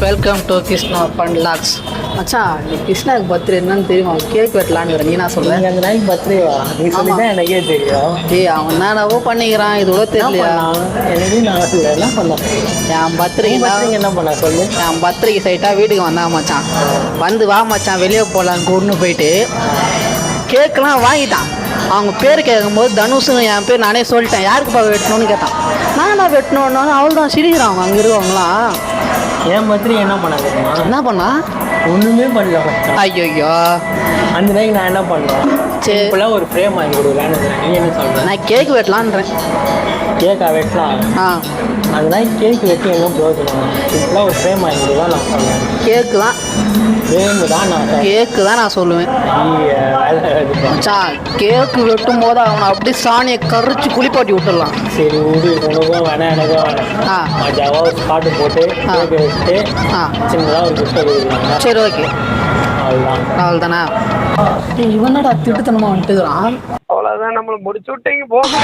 Welcome to Krishna fun logs. மச்சான், நீ கிருஷ்ணாவுக்கு birthday என்னன்னு தெரியுமா? கேக் வெட்டலான்னு நீ நான் சொல்கிறேன். அந்த நாய்க்கு பர்த்டேவா? நீ சொல்லி தான் எனக்கே தெரியும். அவன் என்னவோ பண்ணிக்கிறான், இது கூட தெரியலையா? எனக்கு நான் என்ன பண்ணேன்? என் பர்த்டேக்கு என்ன பண்ண சொல்லு. என் பர்த்டேக்கு சைட்டாக வீட்டுக்கு வந்தான் மச்சான். வந்து வா மச்சான் வெளியே போகலான்னு கூடன்னு போயிட்டு கேக்கெலாம் வாங்கிட்டான். அவங்க பேர் கேட்கும்போது தனுஷுன்னு என் பேர் நானே சொல்லிட்டேன். யாருக்குப்பா வெட்டணும்னு கேட்டான். நான் வெட்டணுன்னு அவள் தான் சிரிக்கிறான். அவங்க அங்கே இருக்கவங்களாம். என் பர்த்டே என்ன பண்ணாங்க? என்ன பண்ணா? ஒன்றுமே பண்ணல. ஐயோ, அந்த நாய்க்கு நான் என்ன பண்ணுவேன்? சரி, இப்போலாம் ஒரு ஃப்ரேம் வாங்கி கொடுக்கலான்னு. நீ என்ன சொல்கிறேன்? நான் கேக் வெட்டலான்றேன். கேக்கா வெட்டலாம்? அந்த நாய்க்கு கேக் வெட்டி எங்கே பிரயோஜனம்? இப்போலாம் ஒரு ஃப்ரேம் வாங்கி கொடுக்கலாம் நான் சொல்லுவேன். கேக்கு தான் கேக்கு தான் நான் சொல்லுவேன். கேக்கு வெட்டும் போது அவனை அப்படியே சாணியை கரைச்சி குளிப்பாட்டி விட்டுடலாம். சரி விடு, உனக்கும் வேணாம் எனக்கும் வேணாம். மஜாவாக ஒரு பாட்டு போட்டு கேக்கு வச்சுட்டு சின்னதாக ஒரு கிஃப்ட் கொடுக்கலாம். சரி, ஓகே, அவ்வளோ தானே. இவனடா திட்டுத்தனமாக வந்துட்டுக்கிறான். அவ்வளோதான், நம்மளை முடிச்சு விட்டீங்க போகும்.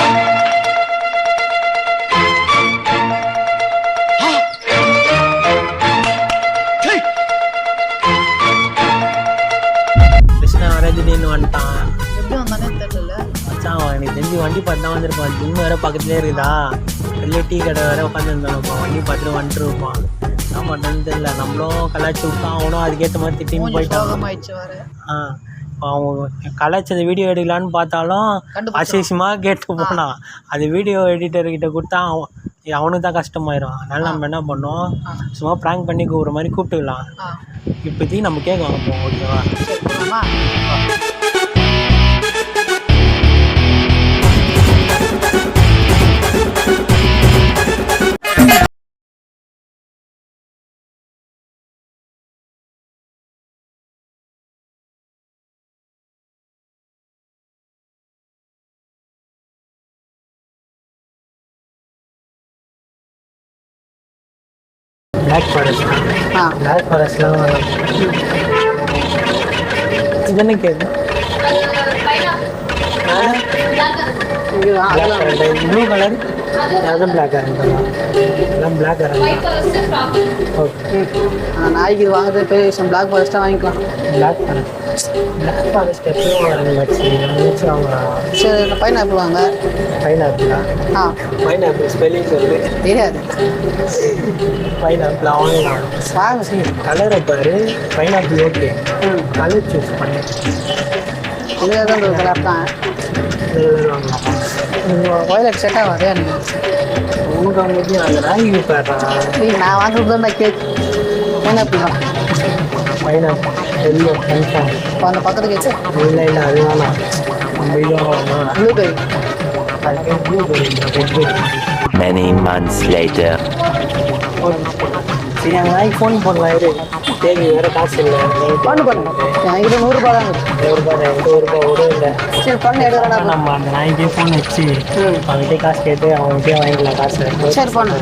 திடீர்னு வந்துட்டான். எப்படி வந்தானே தெரியல மச்சான். எனக்கு தெரிஞ்சு வண்டி பார்த்து தான் வந்திருப்பான். ஜிம் வேறு பக்கத்துலேயே இருக்குதா, வெளியே டீ கடை வேறு உட்காந்துருந்தானப்பா. வண்டி பார்த்துட்டு வந்துட்டு இருப்பான். என்ன பண்ணுறதுன்னு தெரியல. நம்மளும் கலாச்சி விட்டான். அவனும் அதுக்கேற்ற மாதிரி திட்டின்னு போயிட்டான். அவங்க கலாச்சி அந்த வீடியோ எடுக்கலான்னு பார்த்தாலும் அசிசமாக கேட்டு போனான். அது வீடியோ எடிட்டர்கிட்ட கொடுத்தா அவனுக்கு தான் கஷ்டமாயிரும். அதனால நம்ம என்ன பண்ணோம், சும்மா ப்ராங்க் பண்ணி கூப்பிட்ற மாதிரி கூப்பிட்டுக்கலாம். இப்போதைக்கு நம்ம கேட்க வாங்க, ஓகேவா? Black forest. பிளாக் ஃபாரஸ்ட்லாம் இதுன்னு கேட்கு. ப்ளூ கலர் அதுவும் பிளாக்காக இருந்தோம். எல்லாம் பிளாக்காக இருந்தால் ஓகே. நாய்க்கு வாங்குறது பெரிய விஷயம். பிளாக் ஃபாரஸ்ட்டாக வாங்கிக்கலாம். பிளாக் ஃபாரஸ்ட் எப்பயும் வச்சு அவங்க. சரி, பைனாப்பிள் வாங்க. பைனாப்பிளா? பைனாப்பிள் ஸ்பெல்லிங் சொல்லு. தெரியாது. பைனாப்பிள் வாங்கலாம். கலரை பாரு. Pineapple okay. கலர் சூஸ் பண்ணி இதுதான் ஒரு கலர் தான். வயலட் செட் ஆகாது எனக்கு. உனக்கு அவங்க அந்த நாய்க்கு பாடுறான். நான் வாங்குறது தான் கேக். பைனாப்பிள் தான். Pineapple yellow confirm. இப்போ அந்த பக்கத்து கேட்கு. இல்லை அது வேணாம். ப்ளூபெரி. Many months later. சரி, அந்த நாய்க்கு ஃபோன் பண்ணலாம். இரு, தேவி வேறு காசு இல்லை. பண்ணு என்கிட்ட 100 ரூபா தான். 100 ரூபா கூட இல்லை. சரி, பண்ணு எடுக்கிறா. நம்ம அந்த நாய்க்கே ஃபோன் வச்சு அவங்ககிட்டே காசு கேட்டு அவங்ககிட்டே வாங்கிக்கலாம் காசு. சரி, பண்ணு.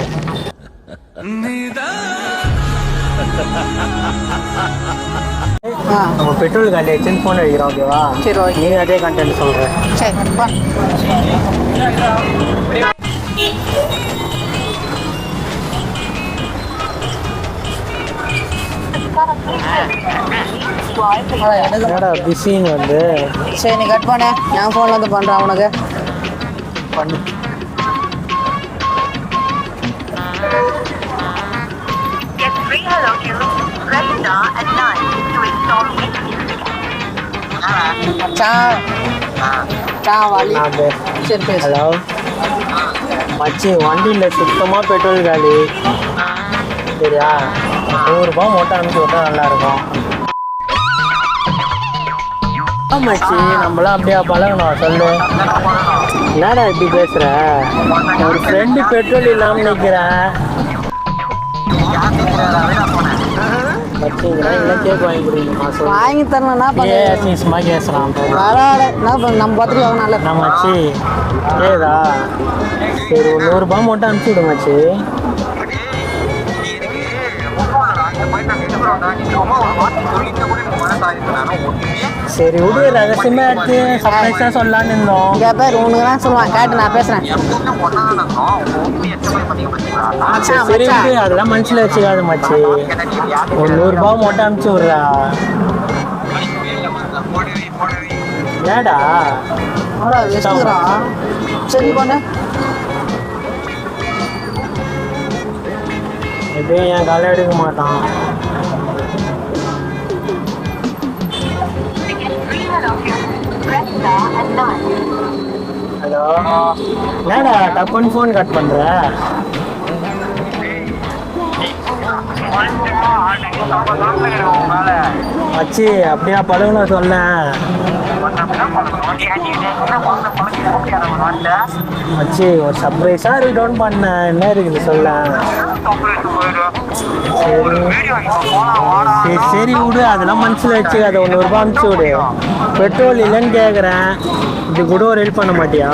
நம்ம பெட்ரோல் காலி ஆயிடுச்சுன்னு ஃபோன் அடிக்கிறோம், ஓகேவா? சரி, ஓகே. நீ அதே கண்டென்ட் சொல்கிறேன். சரி, பண்ணு. என்னடா பிஸின்னு வந்து. சரி, நீ கட் பண்ண. என் ஃபோனில் வந்து பண்ணுறேன் உனக்கு. பண்ணு. சரி, பேசு. ஹலோ மச்சி, வண்டியில் சுத்தமாக பெட்ரோல் காலி. சரியா? 100 ரூபா மட்டும் அனுப்பிச்சு விட்டா நல்லாயிருக்கும். மச்சி, நம்மளாம் அப்படியா பழகணும்? சொல்லு. என்னடா இப்படி பேசுகிற? ஒரு ஃப்ரெண்டு பெட்ரோல் இல்லாமல் நிற்கிறேன். கேக் வாங்கி கொடுக்கணுமா? வாங்கி தரணும்னா பேசுகிறான். நம்ம பார்த்துட்டு வாங்கினால நான் மச்சி ஏதா. சரி, ஒரு 100 ரூபா மட்டும் அனுப்பிச்சி விடு மச்சி. சரி விடு, ரகசியமா எடுத்து சர்ப்ரைஸா சொல்லலான்னு இருந்தோம். இங்கே பேர் உனக்கு தான் சொல்லுவான், கேட்டு நான் பேசுகிறேன். மச்சான் சரி மச்சான் விடு, அதெல்லாம் மனசுல வச்சுக்காத மச்சி. ஒரு 100 ரூபாய் மட்டும் அனுப்பிச்சு விட்றா. ஏடா வச்சுக்கிறான். சரி பண்ணு. எப்பயும் என் காலை எடுக்க மாட்டான். ஹலோ, என்னடா டப்புன்னு ஃபோன் கட் பண்ற? மச்சி அப்படியா பழகுன சொன்னேன் மச்சி. ஒரு சர்ப்ரைஸா இருக்கட்டும் பண்ணேன். என்ன இருக்குது சொல்ல? சரி சரி விடு, அதெல்லாம் மனசுல வச்சு அதை 100 ரூபாய் அனுப்பிச்சு விடு. பெட்ரோல் இல்லைன்னு கேட்குறேன், இது கூட ஒரு ஹெல்ப் பண்ண மாட்டியா?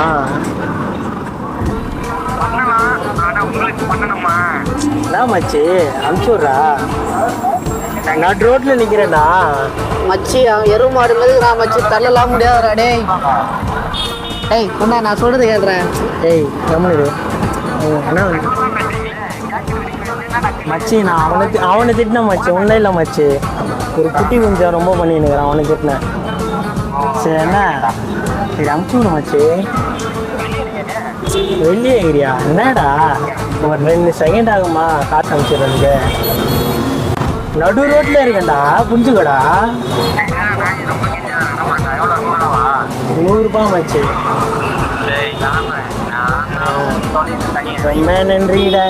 என்ன மச்சி அனுப்பிச்சு விட்றா. நான் ரோட்ல நிக்கிறேன்டா மச்சி. அவன் எருவு மாடு மாதிரி மச்சி, தள்ளலாம் முடியாதுடா டேய். டேய் உன்ன நான் சொல்றது கேட்குறேன். ஏய் கம்முனு அண்ணா மச்சி. நான் அவனை திட்டினேன் மச்சி, ஒன்றும் இல்லை மச்சி. ஒரு குட்டி கொஞ்சம் ரொம்ப பண்ணினுக்கிறேன், அவனை திட்டினேன். சரி என்ன, சரி அமுச்சு விடு மச்சி. வெளியே ஏரியா என்னடா, ஒரு 2 செகண்ட் ஆகுமா காசு அனுப்பிச்சிடுறதுக்கு? நடு ரோட்ல இருக்கேன்டா, புரிஞ்சுக்கடா. 100 ரூபாய் மச்சி. ரொம்ப நன்றிடா.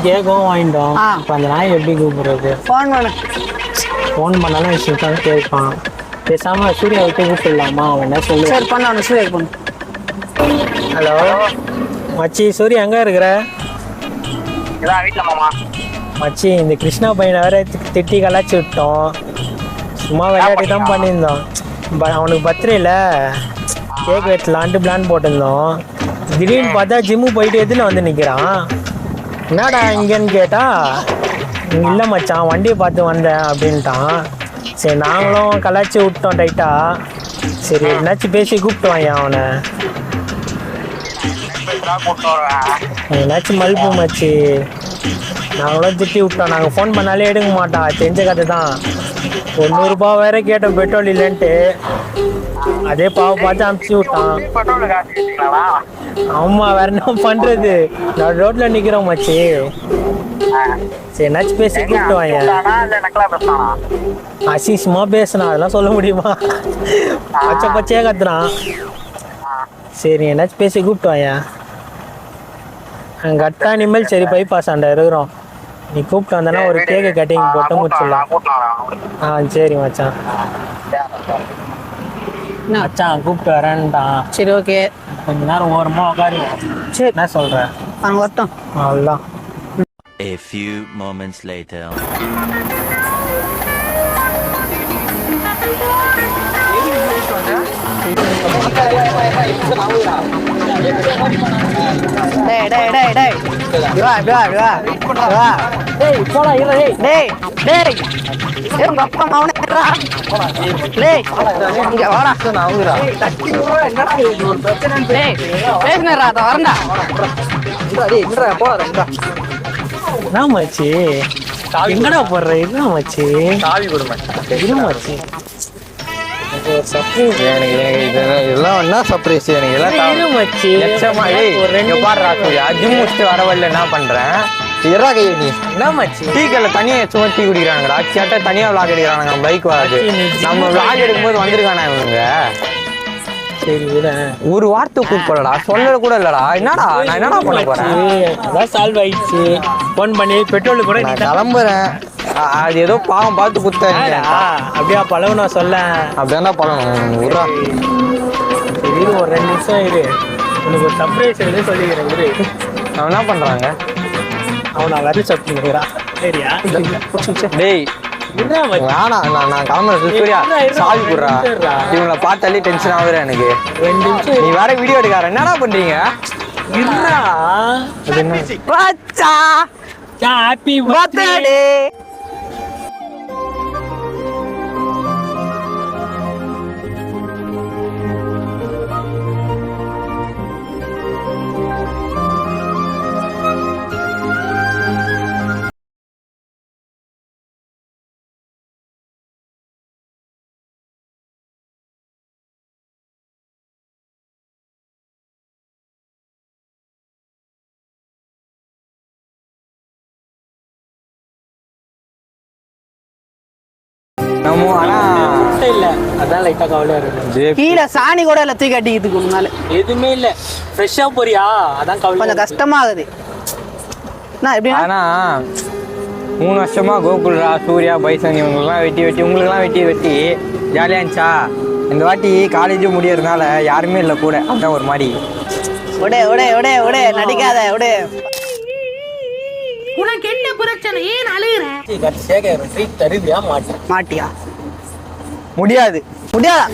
கேட்கவும் வாங்கிட்டோம். இப்போ அந்த நாய் எப்படி கூப்பிடுறது? ஃபோன் பண்ணு. ஃபோன் பண்ணாலும் விஷயம் கேட்பான். பேசாமல் சூர்யா விட்டு கூப்பிடலாமா? அவன் என்ன சொல்லு. சரி பண்ண, அவனு சூர்யா பண்ணு. ஹலோ மச்சி, சூர்யா எங்கே இருக்கிற? வீட்டில் மாமா. மச்சி, இந்த கிருஷ்ணா பையனை வேற திட்டி கலாச்சி விட்டோம். சும்மா விளையாட்டு தான் பண்ணியிருந்தோம். அவனுக்கு பர்த்டேல கேக் வெட்டலான்ட்டு பிளான் போட்டிருந்தோம். திடீர்னு பார்த்தா ஜிம்மு போயிட்டு எதுன்னு வந்து நிற்கிறான். என்னடா இங்கேன்னு கேட்டா, இல்லை மச்சான் வண்டியை பார்த்து வந்தேன் அப்படின்ட்டான். சரி நாங்களும் கலாச்சி விட்டோம் டைட்டா. சரி என்னாச்சும் பேசி கூப்பிட்டு வாங்க அவனை. என்னாச்சும் மல்பு மச்சி. நாங்களும் திட்டி விட்டோம். நாங்கள் ஃபோன் பண்ணாலே எடுக்க மாட்டான், தெரிஞ்ச கதை தான். 100 ரூபாய் வேற கேட்டோம் பெட்ரோல் இல்லைன்ட்டு. அதே பாவ பார்த்து அனுப்பிச்சு விட்டான். ஆமா, வேற என்ன பண்றது? நான் ரோட்ல நிக்கிறோம் மச்சி. சரி என்னாச்சும் பேசி கூப்பிட்டு வாங்க. அசிங்கமா பேசுனா அதெல்லாம் சொல்ல முடியுமா? பச்சை பச்சையா கத்துறான். சரி என்னாச்சும் பேசி கூப்பிட்டு வாங்க. கட்டா இனிமேல் சரி பைபாஸ் ஆண்டா இருக்கிறோம். நீ கூப்பிட்டு வந்தனா ஒரு கேக்கு கட்டிங் போட்டு முடிச்சிடலாம். சரி மச்சான். மச்சான் கூப்பிட்டு வரேன்டான். சரி ஓகே, கொஞ்ச நேரம் ஓரமா உட்காரு. சரி என்ன சொல்றேன்? அவன் வரட்டும். அவ்வளோதான். A few moments later. டேய் டேய் டேய் டேய் வா வா வா வா. டேய் போடா இல்ல. டேய் டேய் ஏன் அப்பா மவனேடா. டேய் இங்க வாடா. டேய் பேசுனடா, அத வரண்டா. டேய் இங்கடா போடா. என்ன மச்சி எங்கடா போடுற? என்ன மச்சி சாவி கொடுமை. என்ன மச்சி? இதெல்லாம் என்ன சர்ப்ரைஸ்? எனக்கு எல்லாம் மச்சி ஒரு 2 பாடுறா. அஜிம் முடிச்சுட்டு வரவல்ல என்ன பண்றேன்? இறா கையை நீ. என்ன மச்சி டீ கல்ல தனியா சும்மா டீ குடிக்கிறாங்கடா. சேட்டா தனியா விளாக் எடுக்கிறானுங்க. பைக் வராது. நம்ம விளாக் எடுக்கும்போது வந்திருக்கானா இவனுங்க? சரி விட. ஒரு வார்த்தை கூப்பிடலடா, சொல்ல கூட இல்லடா. என்னடா நான் என்னடா பண்ண போறேன்? அதான் சால்வ் ஆயிடுச்சு. ஃபோன் பண்ணி பெட்ரோல் கூட நான் கிளம்புறேன். அது ஏதோ பாவம் பார்த்து குத்தேன். அப்படியா பழகுனா சொல்ல. அப்படியாண்டா பண்ணணும். சரி ஒரு 2 நிமிஷம் இரு. உனக்கு ஒரு சர்ப்ரைஸ் எதுவும் சொல்லிக்கிறேன் குரு. அவன் என்ன பண்றாங்க? அவன் நான் வரி சாப்பிட்டுக்கிறான் சரியா? டேய் வேணாம், நான் கிளம்புறேன். சூர்யா சாவி போடுறா. இவங்களை பார்த்தாலே டென்ஷன் ஆகுற எனக்கு. 2 நிமிஷம் நீ வேற வீடியோ எடுக்கார என்னடா பண்றீங்க? இருடா. அது என்ன? Happy birthday. நம்ம ஆனா இல்ல அதான் லைட்டா கவலையா இருக்கு. கீழே சாணி கூட இல்லை தூக்கி அடிக்கிறதுக்கு முன்னால எதுவுமே இல்ல. ஃப்ரெஷ்ஷா போறியா? அதான் கவலை. கொஞ்சம் கஷ்டமாகுது. நான் எப்படி ஆனா 3 வருஷமா கோகுல்ரா, சூர்யா, பைசன் இவங்களுக்குலாம் வெட்டி உங்களுக்குலாம் வெட்டி ஜாலியா இருந்துச்சா? இந்த வாட்டி காலேஜும் முடியறதுனால யாருமே இல்லை கூட. அதான் ஒரு மாதிரி. ஒடே நடிக்காத ஒடே. உனக்கு என்ன பிரச்சனை? ஏன் அழுகுற? ட்ரீட் தருவியா மாட்டேன்? மாட்டியா? முடியாது. முடியாதா?